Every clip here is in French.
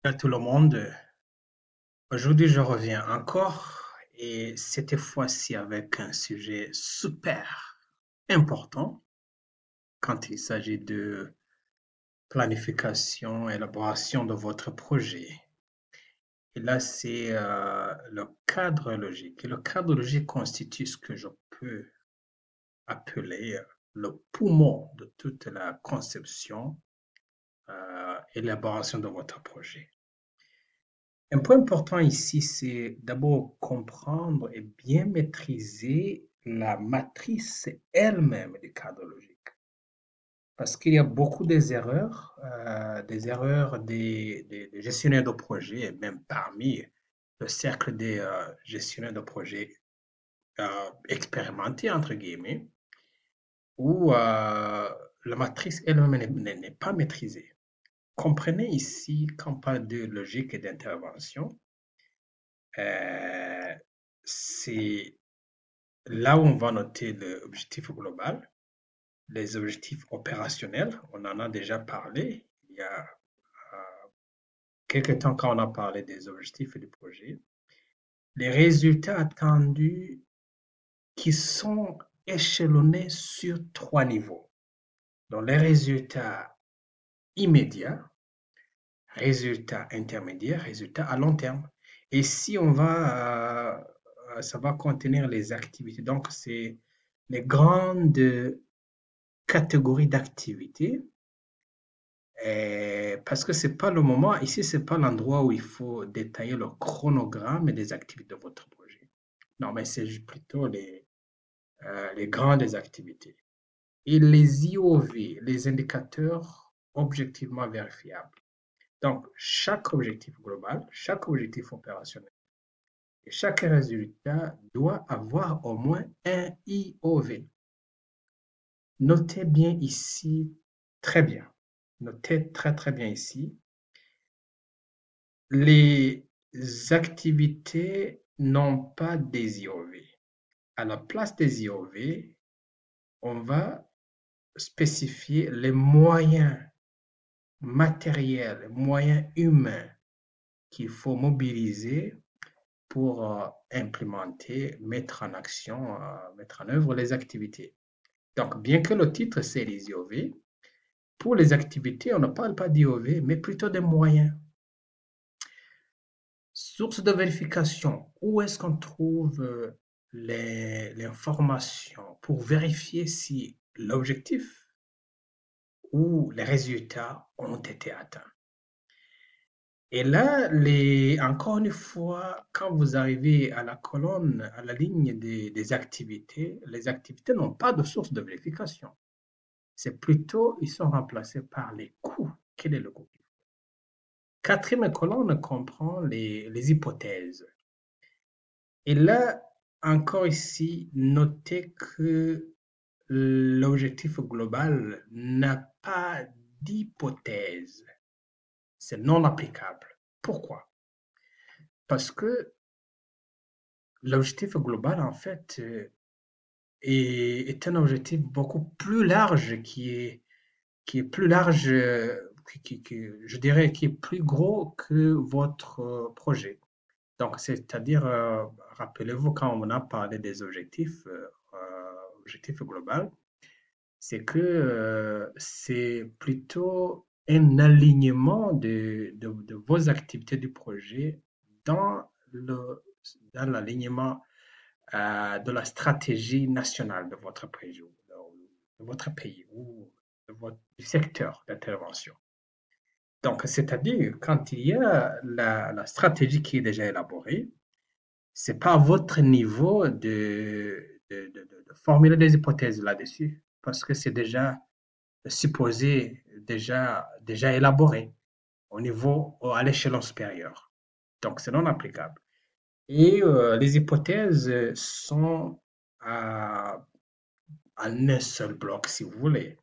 À tout le monde, aujourd'hui je reviens encore et cette fois-ci avec un sujet super important quand il s'agit de planification, élaboration de votre projet. Et là, c'est le cadre logique. Et le cadre logique constitue ce que je peux appeler le poumon de toute la conception, élaboration de votre projet. Un point important ici, c'est d'abord comprendre et bien maîtriser la matrice elle-même du cadre logique. Parce qu'il y a beaucoup des erreurs des gestionnaires de projet, et même parmi le cercle des gestionnaires de projet expérimentés, entre guillemets, où la matrice elle-même n'est pas maîtrisée. Comprenez ici qu'on parle de logique et d'intervention. Euh, c'est là où on va noter l'objectif global, les objectifs opérationnels, on en a déjà parlé il y a quelques temps quand on a parlé des objectifs et du projet, les résultats attendus qui sont échelonnés sur trois niveaux. Donc les résultats immédiats, résultats intermédiaires, résultats à long terme. Et si on va, ça va contenir les activités. Donc, c'est les grandes catégories d'activités. Parce que c'est pas le moment, ici, c'est pas l'endroit où il faut détailler le chronogramme des activités de votre projet. Non, mais c'est plutôt les grandes activités. Et les IOV, les indicateurs objectivement vérifiables. Donc, chaque objectif global, chaque objectif opérationnel et chaque résultat doit avoir au moins un IOV. Notez bien ici, très bien, notez très très bien ici, les activités n'ont pas des IOV. À la place des IOV, on va spécifier les moyens matériels, moyens humains qu'il faut mobiliser pour implémenter, mettre en action, mettre en œuvre les activités. Donc, bien que le titre, c'est les IOV, pour les activités, on ne parle pas d'IOV, mais plutôt des moyens. Source de vérification, où est-ce qu'on trouve l'information pour vérifier si l'objectif ou les résultats ont été atteints? Et là, encore une fois, quand vous arrivez à la colonne, à la ligne des activités, les activités n'ont pas de source de vérification. C'est plutôt, ils sont remplacés par les coûts. Quel est le coût? Quatrième colonne comprend les hypothèses. Et là, encore ici, notez que l'objectif global n'a pas d'hypothèse. C'est non applicable. Pourquoi? Parce que l'objectif global, en fait, est un objectif beaucoup plus large, qui est plus large, je dirais, qui est plus gros que votre projet. Donc, c'est-à-dire, rappelez-vous, quand on a parlé des objectifs, objectifs global, c'est que c'est plutôt un alignement de vos activités du projet dans dans l'alignement de la stratégie nationale de votre pays ou de votre secteur d'intervention. Donc, c'est-à-dire, quand il y a la stratégie qui est déjà élaborée, c'est pas à votre niveau de formuler des hypothèses là-dessus, parce que c'est déjà supposé, déjà élaboré à l'échelon supérieur. Donc, c'est non applicable. Et les hypothèses sont à, à un seul bloc, si vous voulez.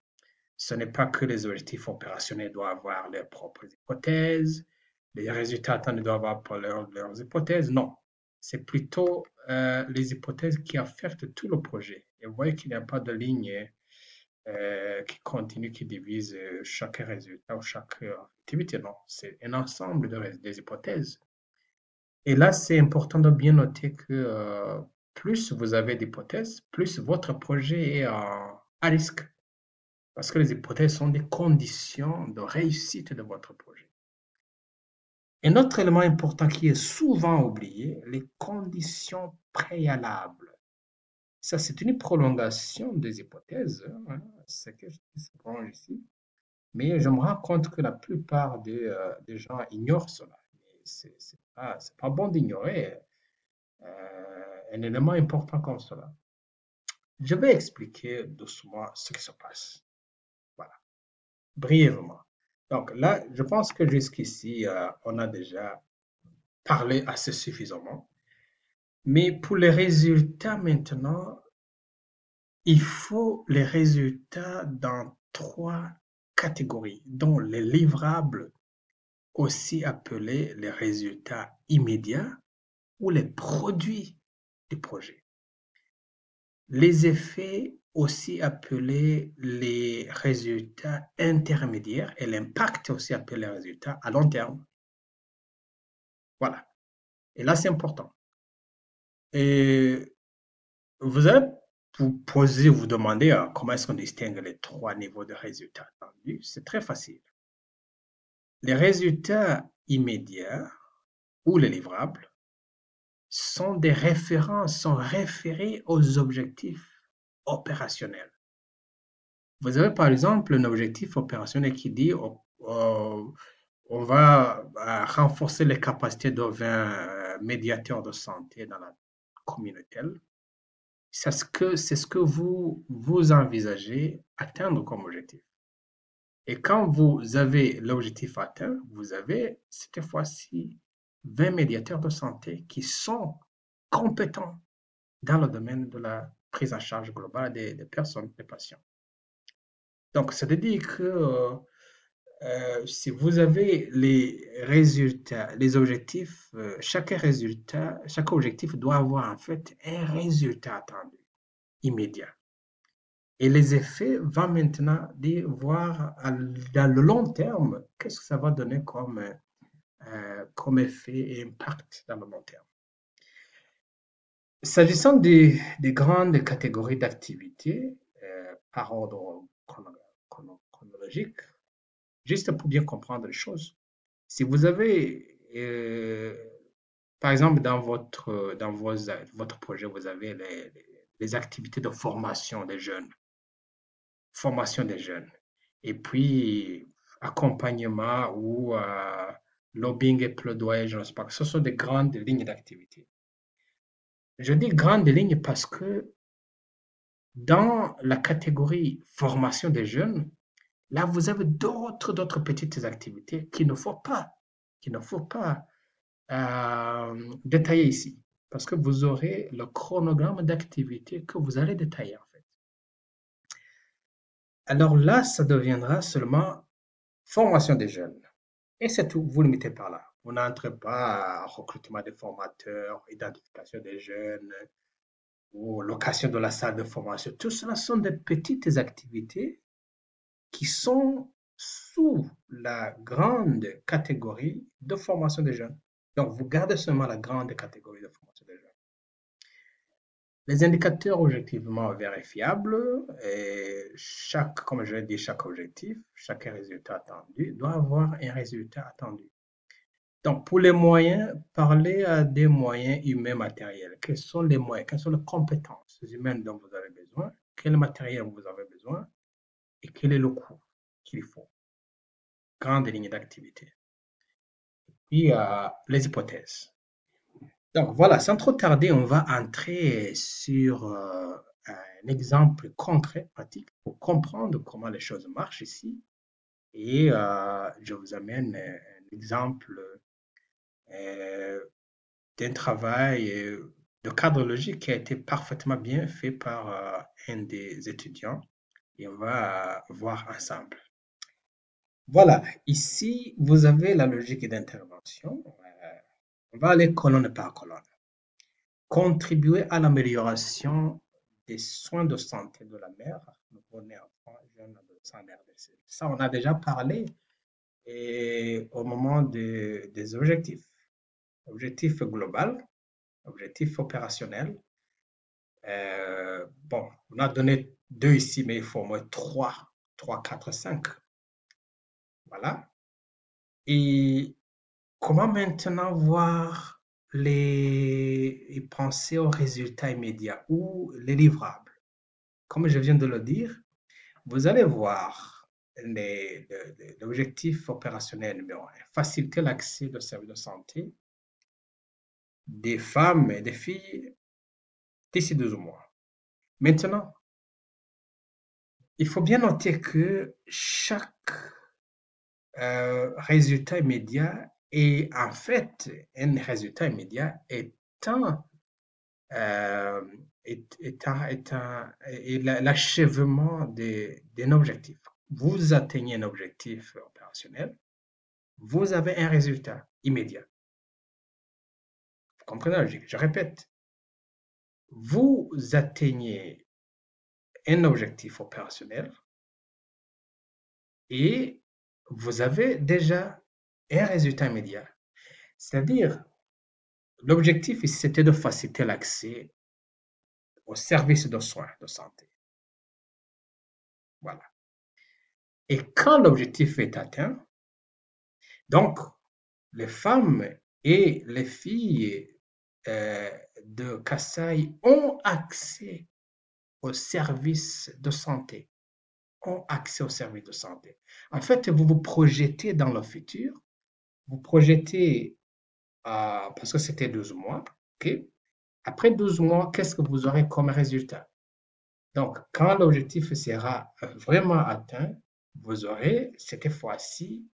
Ce n'est pas que les objectifs opérationnels doivent avoir leurs propres hypothèses, les résultats attendus doivent avoir leurs hypothèses. Non, c'est plutôt les hypothèses qui affectent tout le projet. Et vous voyez qu'il n'y a pas de ligne qui continue, qui divise chaque résultat ou chaque activité, non, c'est un ensemble des hypothèses. Et là, c'est important de bien noter que plus vous avez d'hypothèses, plus votre projet est à risque. Parce que les hypothèses sont des conditions de réussite de votre projet. Un autre élément important qui est souvent oublié, les conditions préalables. Ça, c'est une prolongation des hypothèses, hein, c'est quelque chose qui se prolonge ici. Mais je me rends compte que la plupart des gens ignorent cela. C'est pas bon d'ignorer un élément important comme cela. Je vais expliquer doucement ce qui se passe. Voilà, brièvement. Donc là, je pense que jusqu'ici, on a déjà parlé assez suffisamment. Mais pour les résultats maintenant, il faut les résultats dans trois catégories, dont les livrables, aussi appelés les résultats immédiats ou les produits du projet. Les effets, aussi appelés les résultats intermédiaires, et l'impact, aussi appelé les résultats à long terme. Voilà. Et là, c'est important. Et vous allez vous poser, vous demander comment est-ce qu'on distingue les trois niveaux de résultats attendus. C'est très facile. Les résultats immédiats ou les livrables sont des références, sont référés aux objectifs opérationnels. Vous avez par exemple un objectif opérationnel qui dit on va renforcer les capacités de 20 médiateurs de santé dans la communauté. C'est ce que vous envisagez atteindre comme objectif. Et quand vous avez l'objectif atteint, vous avez cette fois-ci 20 médiateurs de santé qui sont compétents dans le domaine de la prise en charge globale des personnes, des patients. Donc, ça veut dire que si vous avez les résultats, les objectifs, chaque objectif doit avoir en fait un résultat attendu immédiat. Et les effets vont maintenant voir dans le long terme qu'est-ce que ça va donner comme effet et impact dans le long terme. S'agissant des grandes catégories d'activités par ordre chronologique, juste pour bien comprendre les choses, si vous avez, par exemple, dans votre projet, vous avez les activités de formation des jeunes, et puis accompagnement ou lobbying et plaidoyer, je ne sais pas, ce sont des grandes lignes d'activité. Je dis grandes lignes parce que dans la catégorie formation des jeunes, là, vous avez d'autres petites activités qu'il ne faut pas détailler ici, parce que vous aurez le chronogramme d'activités que vous allez détailler en fait. Alors là, ça deviendra seulement formation des jeunes. Et c'est tout, vous limitez par là. Vous n'entrez pas à recrutement des formateurs, identification des jeunes ou location de la salle de formation. Tout cela sont des petites activités qui sont sous la grande catégorie de formation des jeunes. Donc, vous gardez seulement la grande catégorie de formation des jeunes. Les indicateurs objectivement vérifiables, et comme je l'ai dit, chaque objectif, chaque résultat attendu doit avoir un résultat attendu. Donc, pour les moyens, parlez à des moyens humains matériels. Quels sont les moyens? Quelles sont les compétences humaines dont vous avez besoin? Quel matériel vous avez besoin? Et quel est le coût qu'il faut? Grande ligne d'activité. Puis, les hypothèses. Donc, voilà, sans trop tarder, on va entrer sur un exemple concret, pratique, pour comprendre comment les choses marchent ici. Et je vous amène un exemple d'un travail de cadre logique qui a été parfaitement bien fait par un des étudiants. Et on va voir ensemble. Voilà, ici, vous avez la logique d'intervention. On va aller colonne par colonne. Contribuer à l'amélioration des soins de santé de la mère, nouveau-né, enfant, jeune adolescent en RDC. Ça, on a déjà parlé et au moment des objectifs. Objectif global, objectif opérationnel. Bon, on a donné 2 ici, mais il faut au moins 3, 4, 5. Voilà. Et comment maintenant voir et penser aux résultats immédiats ou les livrables? Comme je viens de le dire, vous allez voir l'objectif opérationnel numéro 1, faciliter l'accès aux services de santé des femmes et des filles d'ici 12 mois. Maintenant, il faut bien noter que chaque résultat immédiat est en fait un résultat immédiat étant, euh, est l'achèvement d'un objectif. Vous atteignez un objectif opérationnel, vous avez un résultat immédiat. Vous comprenez la logique? Je répète, vous atteignez un objectif opérationnel et vous avez déjà un résultat immédiat. C'est-à-dire, l'objectif ici, c'était de faciliter l'accès aux services de soins de santé. Voilà. Et quand l'objectif est atteint, donc les femmes et les filles de Kassai ont accès aux services de santé. Ont accès aux services de santé. En fait, vous vous projetez dans le futur, vous projetez, parce que c'était 12 mois, ok? Après 12 mois, qu'est-ce que vous aurez comme résultat? Donc, quand l'objectif sera vraiment atteint, vous aurez cette fois-ci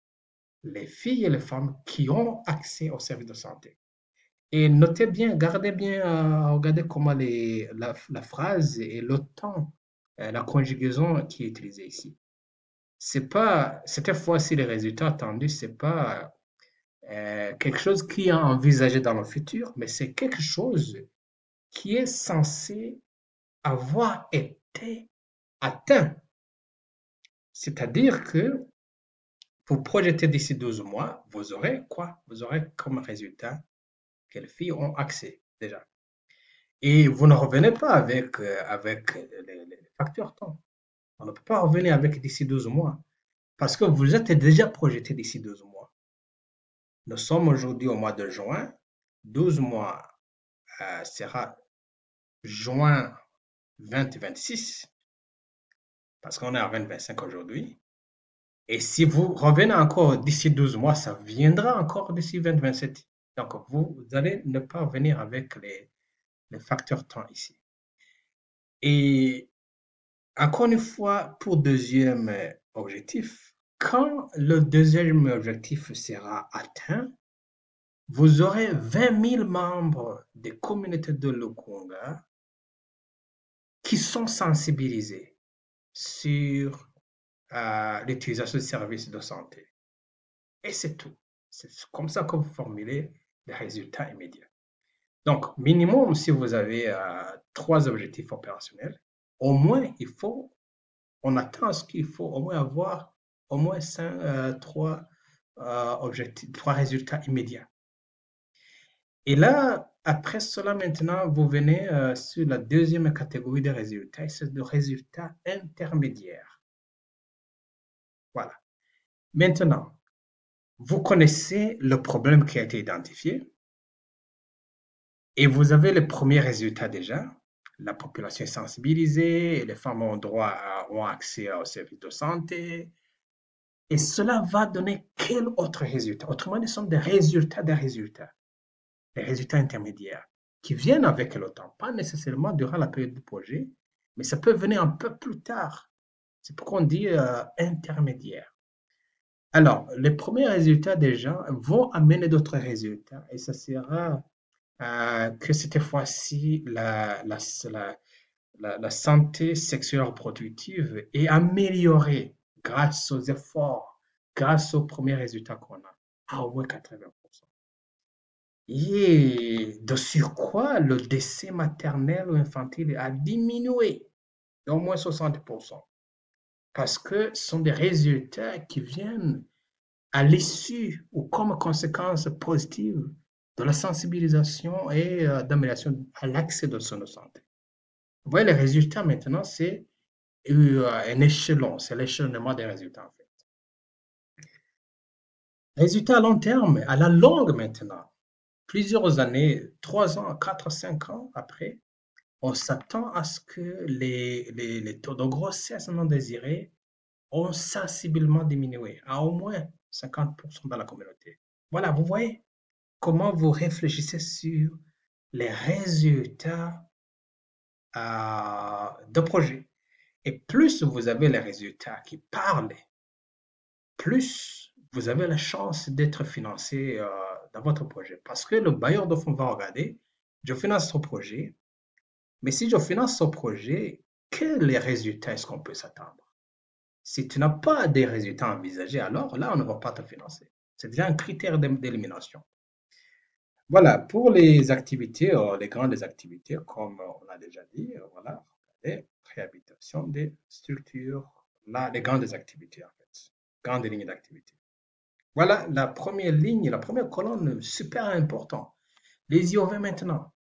les filles et les femmes qui ont accès aux services de santé. Et notez bien, regardez comment la phrase et le temps, la conjugaison qui est utilisée ici. C'est pas, cette fois-ci, les résultats attendus, c'est pas quelque chose qui est envisagé dans le futur, mais c'est quelque chose qui est censé avoir été atteint. C'est-à-dire que vous projetez d'ici 12 mois, vous aurez quoi? Vous aurez comme résultat que les filles ont accès déjà. Et vous ne revenez pas avec les facteurs temps. On ne peut pas revenir avec d'ici 12 mois parce que vous êtes déjà projeté d'ici 12 mois. Nous sommes aujourd'hui au mois de juin. 12 mois sera juin 2026 parce qu'on est à 2025 aujourd'hui. Et si vous revenez encore d'ici 12 mois, ça viendra encore d'ici 2027. Donc, vous allez ne pas venir avec les facteurs temps ici. Et encore une fois, pour deuxième objectif, quand le deuxième objectif sera atteint, vous aurez 20 000 membres des communautés de Lukunga qui sont sensibilisés sur l'utilisation de services de santé. Et c'est tout. C'est comme ça que vous formulez les résultats immédiats. Donc, minimum, si vous avez 3 objectifs opérationnels, au moins, on attend ce qu'il faut au moins avoir au moins 3 objectifs, 3 résultats immédiats. Et là, après cela, maintenant, vous venez sur la deuxième catégorie de résultats, c'est le résultat intermédiaire. Voilà. Maintenant, vous connaissez le problème qui a été identifié et vous avez les premiers résultats déjà. La population est sensibilisée, et les femmes ont accès aux services de santé. Et cela va donner quel autre résultat? Autrement dit, ce sont des résultats des résultats intermédiaires qui viennent avec le temps, pas nécessairement durant la période du projet, mais ça peut venir un peu plus tard. C'est pourquoi on dit intermédiaire. Alors, les premiers résultats déjà vont amener d'autres résultats et ça sera que cette fois-ci, la santé sexuelle reproductive est améliorée grâce aux efforts, grâce aux premiers résultats qu'on a, à au moins 80%. Et de surcroît, le décès maternel ou infantile a diminué d'au moins 60%. Parce que ce sont des résultats qui viennent à l'issue ou comme conséquence positive de la sensibilisation et d'amélioration à l'accès de soins de santé. Vous voyez, les résultats maintenant, c'est un échelon, c'est l'échelonnement des résultats en fait. Résultats à long terme, à la longue maintenant, plusieurs années, 3 ans, 4, 5 ans après, on s'attend à ce que les taux de grossesse non désirés ont sensiblement diminué, à au moins 50% dans la communauté. Voilà, vous voyez comment vous réfléchissez sur les résultats de projet. Et plus vous avez les résultats qui parlent, plus vous avez la chance d'être financé dans votre projet. Parce que le bailleur de fonds va regarder, je finance ce projet, mais si je finance ce projet, quels résultats est-ce qu'on peut s'attendre? Si tu n'as pas des résultats envisagés, alors là, on ne va pas te financer. C'est déjà un critère d'élimination. Voilà, pour les activités, les grandes activités, comme on a déjà dit, voilà, les réhabilitation des structures, là, les grandes activités, en fait, grandes lignes d'activité. Voilà la première ligne, la première colonne, super important. Les IOV maintenant,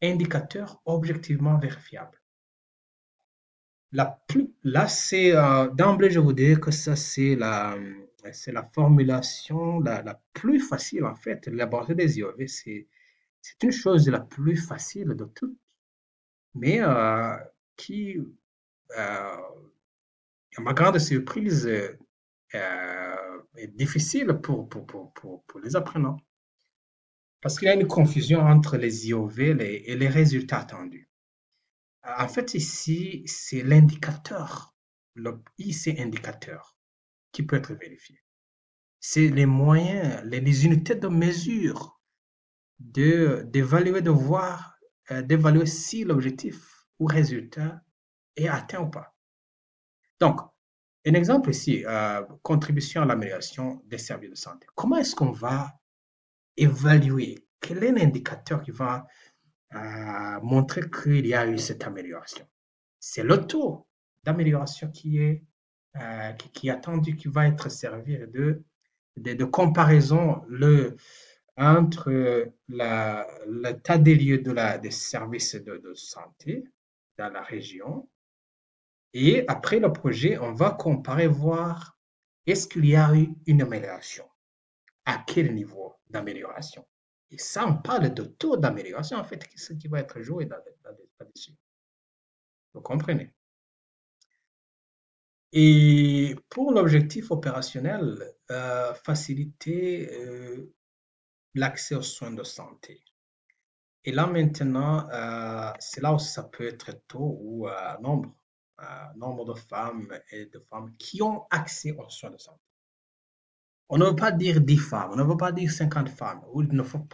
indicateurs objectivement vérifiables. Là, c'est d'emblée, je vous dirais que ça, c'est la formulation la plus facile, en fait. L'aborder des IOV, c'est une chose la plus facile de toutes, mais qui, à ma grande surprise, est difficile pour les apprenants. Parce qu'il y a une confusion entre les IOV et les résultats attendus. En fait, ici, c'est l'indicateur, le IC indicateur, qui peut être vérifié. C'est les moyens, les unités de mesure d'évaluer, de voir, d'évaluer si l'objectif ou résultat est atteint ou pas. Donc, un exemple ici, contribution à l'amélioration des services de santé. Comment est-ce qu'on va évaluer? Quel est l'indicateur qui va montrer qu'il y a eu cette amélioration? C'est le taux d'amélioration qui est attendu, qui va être servi de comparaison entre l'état des lieux des services de santé dans la région. Et après le projet, on va comparer, voir est-ce qu'il y a eu une amélioration? À quel niveau d'amélioration? Et ça, on parle de taux d'amélioration, en fait, ce qui va être joué là-dessus. Vous comprenez? Et pour l'objectif opérationnel, faciliter l'accès aux soins de santé. Et là maintenant, c'est là où ça peut être taux ou nombre de femmes et de femmes qui ont accès aux soins de santé. On ne veut pas dire 10 femmes, on ne veut pas dire 50 femmes. Il ne faut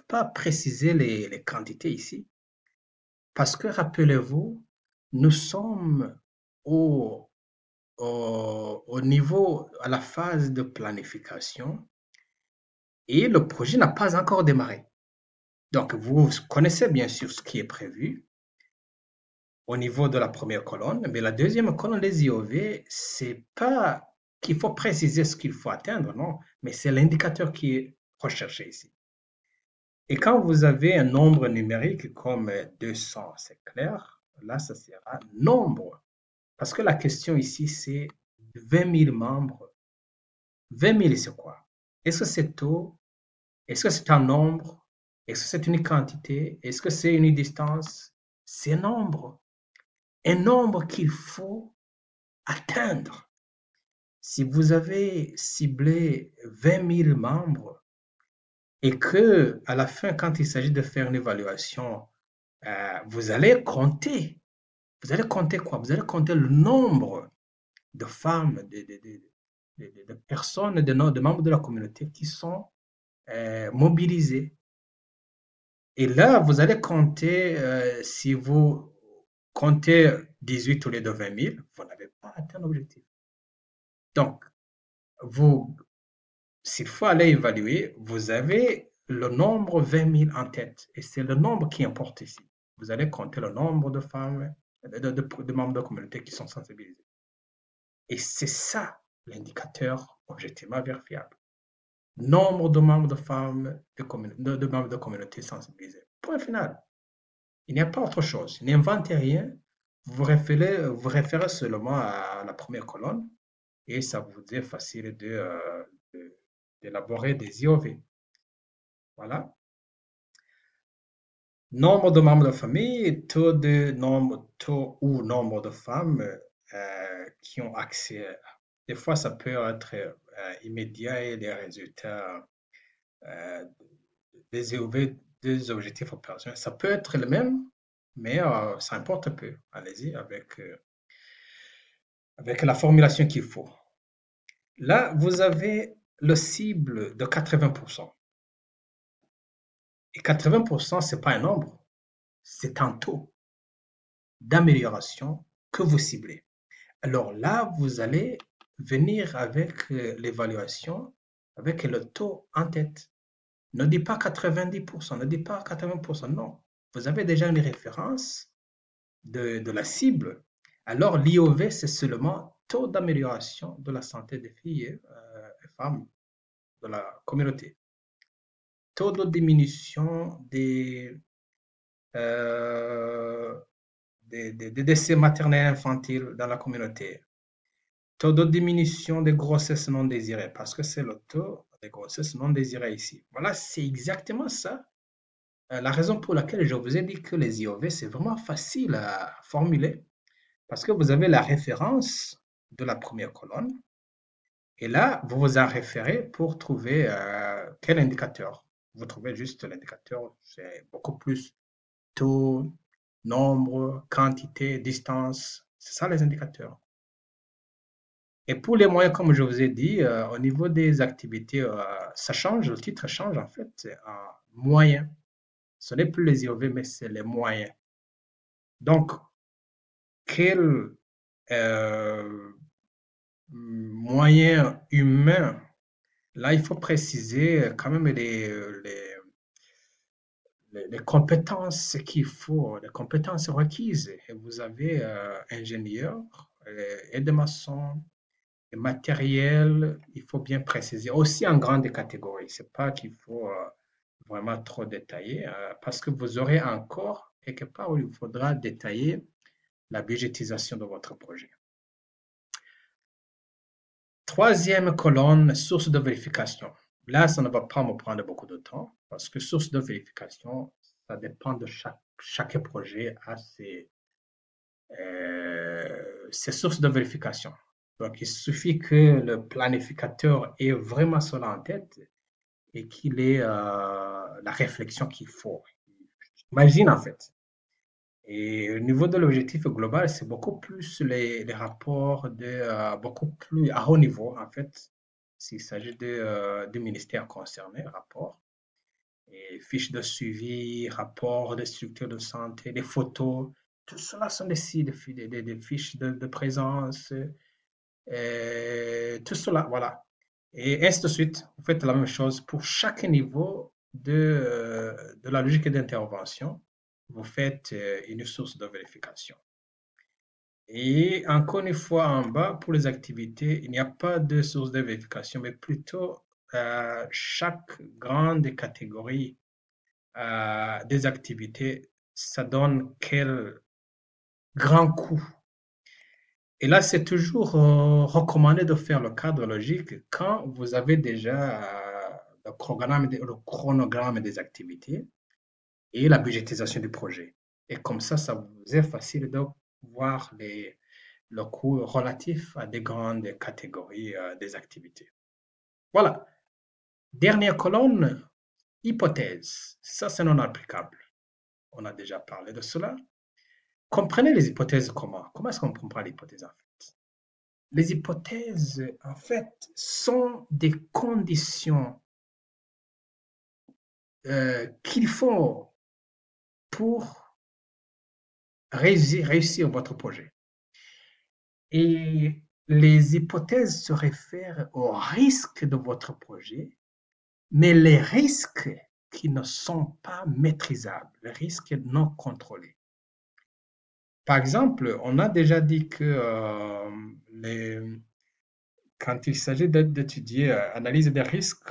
pas préciser les quantités ici. Parce que rappelez-vous, nous sommes au niveau, à la phase de planification et le projet n'a pas encore démarré. Donc, vous connaissez bien sûr ce qui est prévu au niveau de la première colonne, mais la deuxième colonne des IOV, c'est pas qu'il faut préciser ce qu'il faut atteindre, non, mais c'est l'indicateur qui est recherché ici. Et quand vous avez un nombre numérique comme 200, c'est clair, là, ça sera nombre. Parce que la question ici, c'est 20 000 membres. 20 000, c'est quoi? Est-ce que c'est taux? Est-ce que c'est un nombre? Est-ce que c'est une quantité? Est-ce que c'est une distance? C'est un nombre. Un nombre qu'il faut atteindre. Si vous avez ciblé 20 000 membres et que à la fin, quand il s'agit de faire une évaluation, vous allez compter. Vous allez compter quoi? Vous allez compter le nombre de femmes, de personnes, de membres de la communauté qui sont mobilisés. Et là, vous allez compter, si vous comptez 18 au lieu de 20 000, vous n'avez pas atteint l'objectif. Donc, s'il faut aller évaluer, vous avez le nombre 20 000 en tête. Et c'est le nombre qui importe ici. Vous allez compter le nombre de femmes, de membres de la communauté qui sont sensibilisés. Et c'est ça l'indicateur objectivement vérifiable. nombre de membres de femmes, de membres de communauté sensibilisés. Point final. Il n'y a pas autre chose. N'inventez rien. Vous référez seulement à la première colonne et ça vous est facile d'élaborer des IOV. Voilà. Nombre de membres de famille, taux ou nombre de femmes qui ont accès. Des fois, ça peut être immédiat et les résultats euh, des IOV, des objectifs opérationnels. Ça peut être le même, mais ça importe peu. Allez-y avec la formulation qu'il faut. Là, vous avez le cible de 80%. Et 80%, ce n'est pas un nombre, c'est un taux d'amélioration que vous ciblez. Alors là, vous allez venir avec l'évaluation, avec le taux en tête. Ne dis pas 90%, ne dis pas 80%, non. Vous avez déjà une référence de la cible. Alors l'IOV, c'est seulement taux d'amélioration de la santé des filles et femmes de la communauté. Taux de diminution euh, des décès maternels infantiles dans la communauté. Taux de diminution des grossesses non désirées, parce que c'est le taux des grossesses non désirées ici. Voilà, c'est exactement ça. La raison pour laquelle je vous ai dit que les IOV, c'est vraiment facile à formuler, parce que vous avez la référence de la première colonne, et là, vous vous en référez pour trouver quel indicateur. Vous trouvez juste l'indicateur, c'est beaucoup plus taux, nombre, quantité, distance. C'est ça les indicateurs. Et pour les moyens, comme je vous ai dit, au niveau des activités, ça change, le titre change en fait, c'est un moyen. Ce n'est plus les IOV, mais c'est les moyens. Donc, quel euh, moyen humain, là, il faut préciser quand même les compétences qu'il faut, les compétences requises. Et vous avez ingénieur, aide-maçon, matériel, il faut bien préciser. Aussi en grande catégorie. C'est pas qu'il faut vraiment trop détailler parce que vous aurez encore quelque part où il faudra détailler la budgétisation de votre projet. Troisième colonne, source de vérification. Là, ça ne va pas me prendre beaucoup de temps parce que source de vérification, ça dépend de chaque projet à ses sources de vérification. Donc, il suffit que le planificateur ait vraiment cela en tête et qu'il ait la réflexion qu'il faut. Imagine en fait. Et au niveau de l'objectif global, c'est beaucoup plus les rapports beaucoup plus à haut niveau en fait, s'il s'agit du ministère concerné, rapport, et fiches de suivi, rapports des structures de santé, des photos, tout cela sont des fiches de présence, tout cela, voilà. Et ainsi de suite, vous faites la même chose pour chaque niveau de la logique d'intervention. Vous faites une source de vérification. Et encore une fois, en bas, pour les activités, il n'y a pas de source de vérification, mais plutôt chaque grande catégorie des activités, ça donne quel grand coût. Et là, c'est toujours recommandé de faire le cadre logique quand vous avez déjà le chronogramme des activités et la budgétisation du projet. Et comme ça vous est facile de voir le coût relatif à des grandes catégories des activités. Voilà. Dernière colonne, hypothèse. Ça, c'est non applicable. On a déjà parlé de cela. Comprenez les hypothèses comment? Comment est-ce qu'on comprend l'hypothèse en fait? Les hypothèses, en fait, sont des conditions qu'il faut pour réussir votre projet. Et les hypothèses se réfèrent aux risques de votre projet, mais les risques qui ne sont pas maîtrisables, les risques non contrôlés. Par exemple, on a déjà dit que quand il s'agit d'étudier analyse des risques,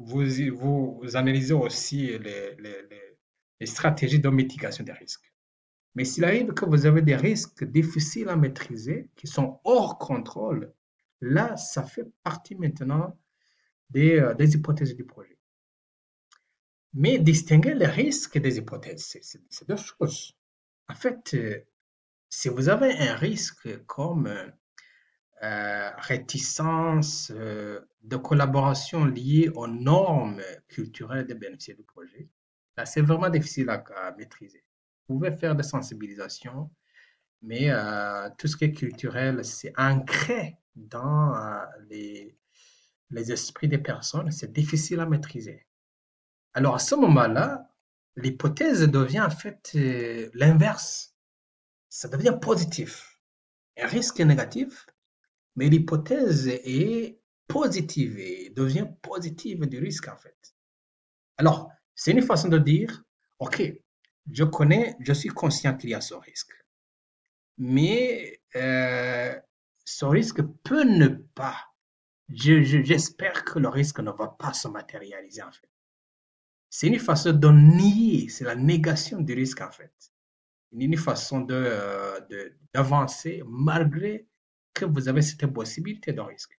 vous analysez aussi les stratégies de mitigation des risques. Mais s'il arrive que vous avez des risques difficiles à maîtriser, qui sont hors contrôle, là, ça fait partie maintenant des hypothèses du projet. Mais distinguer les risques des hypothèses, c'est deux choses. En fait, si vous avez un risque comme réticence de collaboration liée aux normes culturelles des bénéficiaires du projet, là, c'est vraiment difficile à maîtriser. Vous pouvez faire des sensibilisations, mais tout ce qui est culturel, c'est ancré dans les esprits des personnes, c'est difficile à maîtriser. Alors à ce moment-là, l'hypothèse devient en fait l'inverse. Ça devient positif. Un risque est négatif, mais l'hypothèse est positive et devient positive du risque en fait. Alors, c'est une façon de dire, OK, je suis conscient qu'il y a ce risque, mais ce risque peut ne pas. J'espère que le risque ne va pas se matérialiser en fait. C'est une façon de nier, c'est la négation du risque en fait. Une façon d'avancer malgré que vous avez cette possibilité de risque.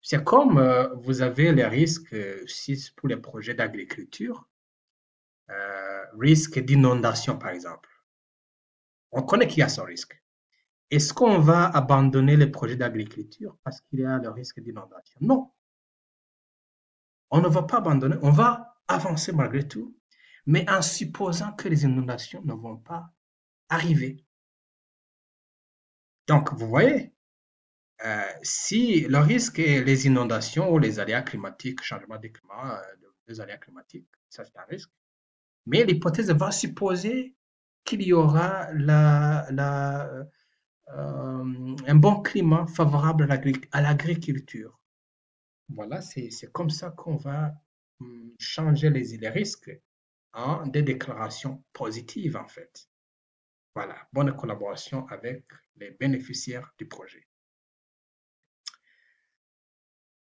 C'est comme vous avez les risques aussi pour les projets d'agriculture, risque d'inondation par exemple. On connaît qu'il y a ce risque. Est-ce qu'on va abandonner les projets d'agriculture parce qu'il y a le risque d'inondation? Non, on ne va pas abandonner, on va avancer malgré tout, mais en supposant que les inondations ne vont pas arriver. Donc, vous voyez, si le risque est les inondations ou les aléas climatiques, changement des climats, des aléas climatiques, ça c'est un risque. Mais l'hypothèse va supposer qu'il y aura un bon climat favorable à l'agriculture. Voilà, c'est comme ça qu'on va changer les risques en des déclarations positives, en fait. Voilà, bonne collaboration avec les bénéficiaires du projet.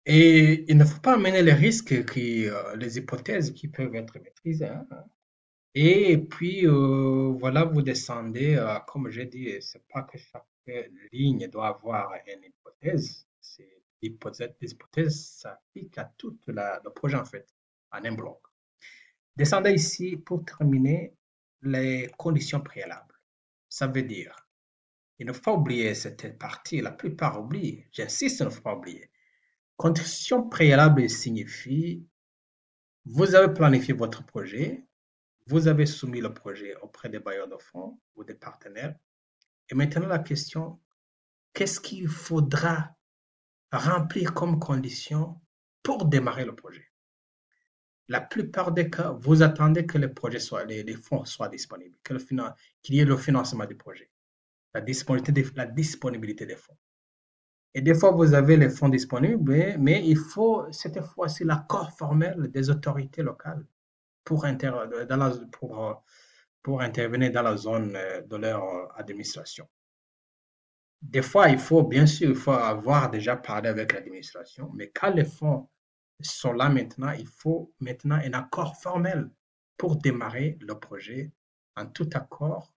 Et il ne faut pas amener les risques, les hypothèses qui peuvent être maîtrisées, hein. Et puis, voilà, vous descendez, comme j'ai dit, c'est pas que chaque ligne doit avoir une hypothèse. Les hypothèses s'appliquent à tout le projet, en fait, en un bloc. Descendez ici pour terminer les conditions préalables. Ça veut dire, il ne faut pas oublier cette partie, la plupart oublient, j'insiste, il ne faut pas oublier. Conditions préalables signifie, vous avez planifié votre projet, vous avez soumis le projet auprès des bailleurs de fonds ou des partenaires. Et maintenant, la question, qu'est-ce qu'il faudra remplir comme condition pour démarrer le projet? La plupart des cas, vous attendez que les fonds soient disponibles, qu'il y ait le financement du projet, la disponibilité des fonds. Et des fois, vous avez les fonds disponibles, mais il faut cette fois-ci l'accord formel des autorités locales pour, pour intervenir dans la zone de leur administration. Des fois, bien sûr, il faut avoir déjà parlé avec l'administration, mais quand les fonds sont là maintenant, il faut maintenant un accord formel pour démarrer le projet en tout accord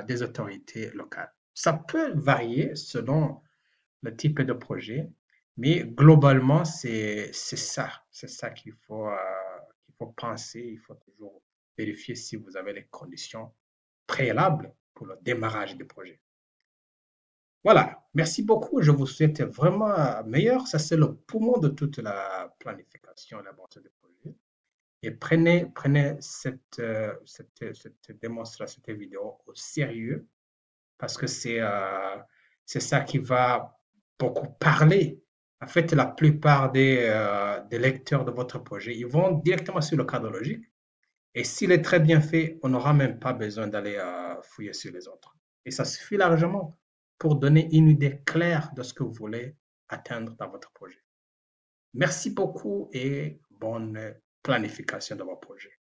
des autorités locales. Ça peut varier selon le type de projet, mais globalement, c'est ça qu'il faut penser, il faut toujours vérifier si vous avez les conditions préalables pour le démarrage du projet. Voilà, merci beaucoup. Je vous souhaite vraiment meilleur. Ça, c'est le poumon de toute la planification et la montée des projets. Et prenez cette démonstration, cette vidéo au sérieux parce que c'est ça qui va beaucoup parler. En fait, la plupart des lecteurs de votre projet, ils vont directement sur le cadre logique. Et s'il est très bien fait, on n'aura même pas besoin d'aller fouiller sur les autres. Et ça suffit largement pour donner une idée claire de ce que vous voulez atteindre dans votre projet. Merci beaucoup et bonne planification de vos projets.